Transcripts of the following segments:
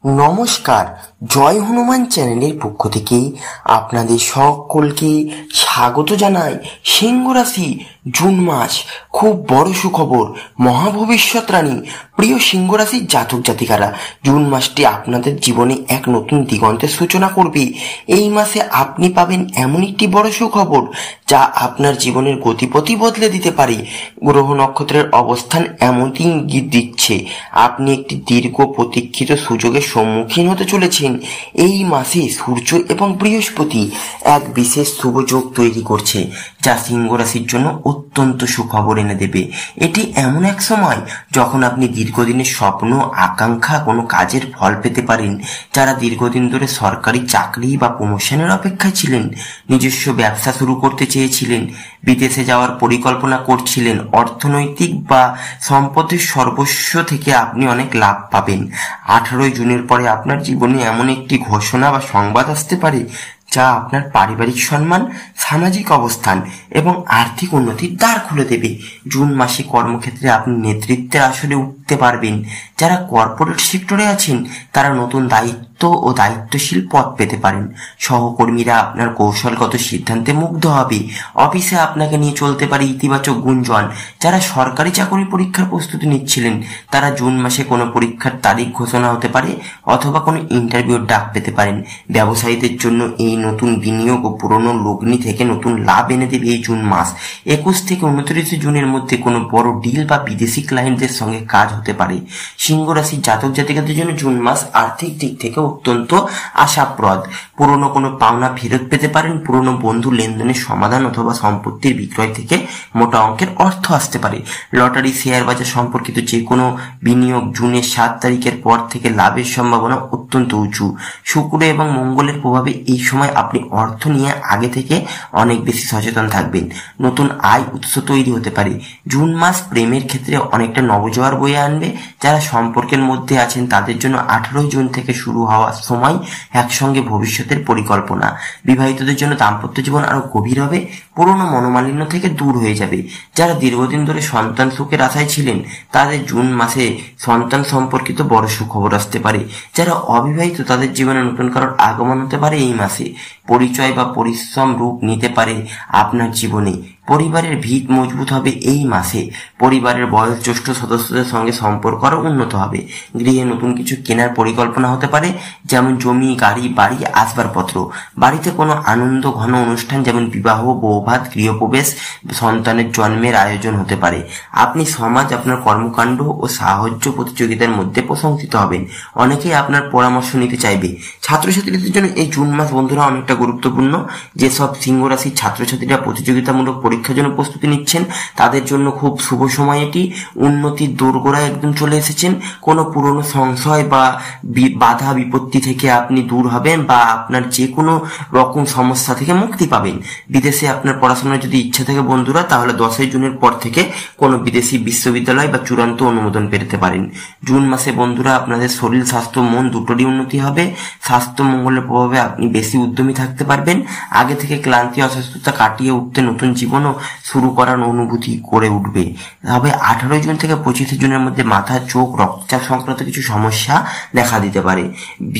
নমস্কার, জয় হনুমান চ্যানেলের পক্ষ থেকে আপনাদের সকলকে স্বাগত জানাই। সিংহ রাশি, জুন মাস খুব বড় সুখবর, মহাভবিষ্যৎ রানী। প্রিয় সিংহ রাশির জাতক জাতিকারা, জুন মাসটি আপনাদের জীবনে এক নতুন দিগন্তের সূচনা করবে। এই মাসে আপনি পাবেন এমন একটি বড় সুখবর যা আপনার জীবনের গতিপথই বদলে দিতে পারে। গ্রহ নক্ষত্রের অবস্থান এমনটি ইঙ্গিত দিচ্ছে আপনি একটি দীর্ঘ প্রতীক্ষিত সুযোগের সম্মুখীন হতে চলেছেন। এই মাসে সূর্য এবং বৃহস্পতি এক বিশেষ শুভ যোগ তৈরি করছে যা সিংহ রাশির জন্য অত্যন্ত সুখবর এনে দেবে। এটি এমন এক সময় যখন আপনি দীর্ঘদিনের স্বপ্ন আকাঙ্ক্ষা কোনো কাজের ফল পেতে পারেন। যারা দীর্ঘদিন ধরে সরকারি চাকরি বা প্রমোশনের অপেক্ষায় ছিলেন, নিজস্ব ব্যবসা শুরু করতে চেয়েছিলেন, বিদেশে যাওয়ার পরিকল্পনা করছিলেন, অর্থনৈতিক বা সম্পদের সর্বস্ব থেকে আপনি অনেক লাভ পাবেন। 18 জুনের পরে আপনার জীবনে এমন একটি ঘোষণা বা সংবাদ আসতে পারে যা আপনার পারিবারিক সম্মান, সামাজিক অবস্থান এবং আর্থিক উন্নতির দ্বার খুলে দেবে। জুন মাসে কর্মক্ষেত্রে আপনি নেতৃত্বের আসরে উঠতে পারবেন। যারা কর্পোরেট সেক্টরে আছেন তারা নতুন দায়িত্ব ও দায়িত্বশীল পদ পেতে পারেন। সহকর্মীরা আপনার কৌশলগত সিদ্ধান্তে মুগ্ধ হবে। অফিসে আপনাকে নিয়ে চলতে পারে ইতিবাচক গুঞ্জন। যারা সরকারি চাকরি পরীক্ষার প্রস্তুতি নিচ্ছিলেন তারা জুন মাসে কোনো পরীক্ষার তারিখ ঘোষণা হতে পারে অথবা কোনো ইন্টারভিউর ডাক পেতে পারেন। ব্যবসায়ীদের জন্য এই নতুন বিনিয়োগ ও পুরনো লগ্নি থেকে নতুন লাভ এনে দেবে এই জুন মাস। 21 থেকে 29 জুনের মধ্যে কোনো বড় ডিল বা বিদেশি ক্লায়েন্টদের সঙ্গে কাজ হতে পারে। সিংহ রাশির জাতক জাতিকাদের জন্য জুন মাস আর্থিক দিক থেকে অত্যন্ত আশাপ্রদ। পুরনো কোনো পাওনা ফেরত পেতে পারেন। পুরনো বন্ধু লেনদেনের সমাধান অথবা সম্পত্তির বিক্রয় থেকে মোটা অঙ্কের অর্থ আসতে পারে। লটারি, শেয়ার বাজার সম্পর্কিত যে কোনো বিনিয়োগ জুনের 7 তারিখের পর থেকে লাভের সম্ভাবনা অত্যন্ত উঁচু। শুক্র এবং মঙ্গলের প্রভাবে এই সময় আপনি অর্থ নিয়ে আগে থেকে অনেক বেশি সচেতন থাকবেন। নতুন আয় উৎস তৈরি হতে পারে। জুন মাস প্রেমের ক্ষেত্রে অনেকটা নবজোয়ার বয়ে আনবে। যারা সম্পর্কের মধ্যে আছেন তাদের জন্য 18 জুন থেকে শুরু হওয়ার সময় একসঙ্গে ভবিষ্যতের পরিকল্পনা। বিবাহিতদের জন্য দাম্পত্য জীবন আরো গভীর হবে, পুরনো মনোমালিন্য থেকে দূর হয়ে যাবে। যারা দীর্ঘদিন ধরে সন্তান সুখের আশায় ছিলেন তাদের জুন মাসে সন্তান সম্পর্কিত বড় সুখবর আসতে পারে। যারা অবিবাহিত তাদের জীবনে নতুন কারোর আগমন হতে পারে এই মাসে। পরিচয় বা পরিশ্রম রূপ নিতে পারে আপনার জীবনে। পরিবারের ভিত মজবুত হবে এই মাসে। পরিবারের বয়োজ্যেষ্ঠ সদস্যদের সঙ্গে সম্পর্ক আরো উন্নত হবে। গৃহে নতুন কিছু কেনার পরিকল্পনা হতে পারে, যেমন জমি, গাড়ি, বাড়ি, আসবাবপত্র। বাড়িতে কোনো আনন্দ ঘন অনুষ্ঠান যেমন বিবাহ, বৌভাত, গৃহপ্রবেশ, সন্তানের জন্মের আয়োজন হতে পারে। আপনি সমাজ, আপনার কর্মকাণ্ড ও সাহায্য প্রতিযোগিতার মধ্যে প্রশংসিত হবেন। অনেকেই আপনার পরামর্শ নিতে চাইবে। ছাত্রছাত্রীদের জন্য এই জুন মাস বন্ধুরা অনেকটা গুরুত্বপূর্ণ। যেসব সিংহ রাশির ছাত্রছাত্রীরা প্রতিযোগিতামূলক পরীক্ষার জন্য প্রস্তুতি নিচ্ছেন তাদের জন্য খুব শুভ সময় এটি। উন্নতির দোরগোড়ায় একদম চলে এসেছেন। কোনো পুরনো সংশয় বা বাধা বিপত্তি থেকে আপনি দূর হবেন বা আপনার যে কোনো রকম সমস্যা থেকে মুক্তি পাবেন। বিদেশে আপনার পড়াশোনার যদি ইচ্ছা থাকে বন্ধুরা, তাহলে 10 জুনের পর থেকে কোনো বিদেশি বিশ্ববিদ্যালয় বা চূড়ান্ত অনুমোদন পেতে পারেন। জুন মাসে বন্ধুরা আপনাদের শরীর, স্বাস্থ্য, মন দুটোরই উন্নতি হবে। স্বাস্থ্য মঙ্গলের প্রভাবে আপনি বেশি উদ্যমী থাকতে পারবেন। আগে থেকে ক্লান্তি, অসুস্থতা কাটিয়ে উঠতে নতুন জীবনও শুরু করার অনুভূতি করে উঠবে। তবে 18 জুন থেকে 25 জুনের মধ্যে মাথা, চোখ, রক্তচাপ সংক্রান্ত কিছু সমস্যা দেখা দিতে পারে।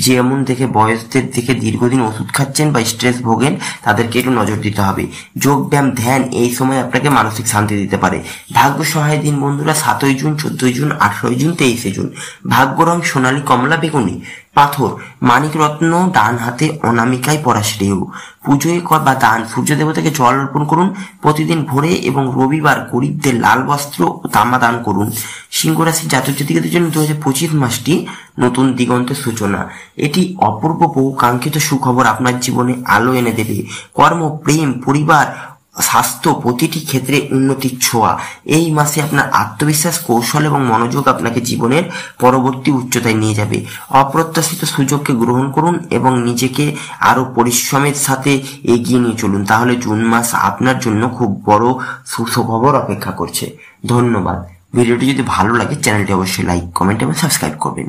যেমন দেখে বয়সদের থেকে দীর্ঘদিন ওষুধ খাচ্ছেন বা স্ট্রেস ভোগেন তাদেরকে একটু নজর দিতে হবে। যোগ ব্যায়াম, ধ্যান এই সময় আপনাকে মানসিক শান্তি দিতে পারে। ভাগ্য সহায় দিন বন্ধুরা 7 জুন, 14 জুন, 18 জুন, 23 জুন। ভাগ্য রং সোনালী, কমলা, বেগুনি। পাথর মানিক রত্ন ডান হাতে অনামিকায় পরা শ্রেয়। পুজোয় বা দান সূর্য দেবতাকে জল অর্পণ করুন প্রতিদিন ভোরে এবং রবিবার গরিবদের লাল বস্ত্র ও তামা দান করুন। সিংহ রাশির জাতক জাতিকাদের জন্য 2025 মাসটি নতুন দিগন্তের সূচনা। এটি অপূর্ব বহু কাঙ্ক্ষিত সুখবর আপনার জীবনে আলো এনে দেবে। কর্ম, প্রেম, পরিবার, স্বাস্থ্য প্রতিটি ক্ষেত্রে উন্নতির ছোঁয়া। এই মাসে আপনার আত্মবিশ্বাস, কৌশল এবং মনোযোগ আপনাকে জীবনের পরবর্তী উচ্চতায় নিয়ে যাবে। অপ্রত্যাশিত সুযোগকে গ্রহণ করুন এবং নিজেকে আরো পরিশ্রমের সাথে এগিয়ে নিয়ে চলুন। তাহলে জুন মাস আপনার জন্য খুব বড় সুখবর অপেক্ষা করছে। ধন্যবাদ। ভিডিওটি যদি ভালো লাগে চ্যানেলটি অবশ্যই লাইক, কমেন্ট এবং সাবস্ক্রাইব করবেন।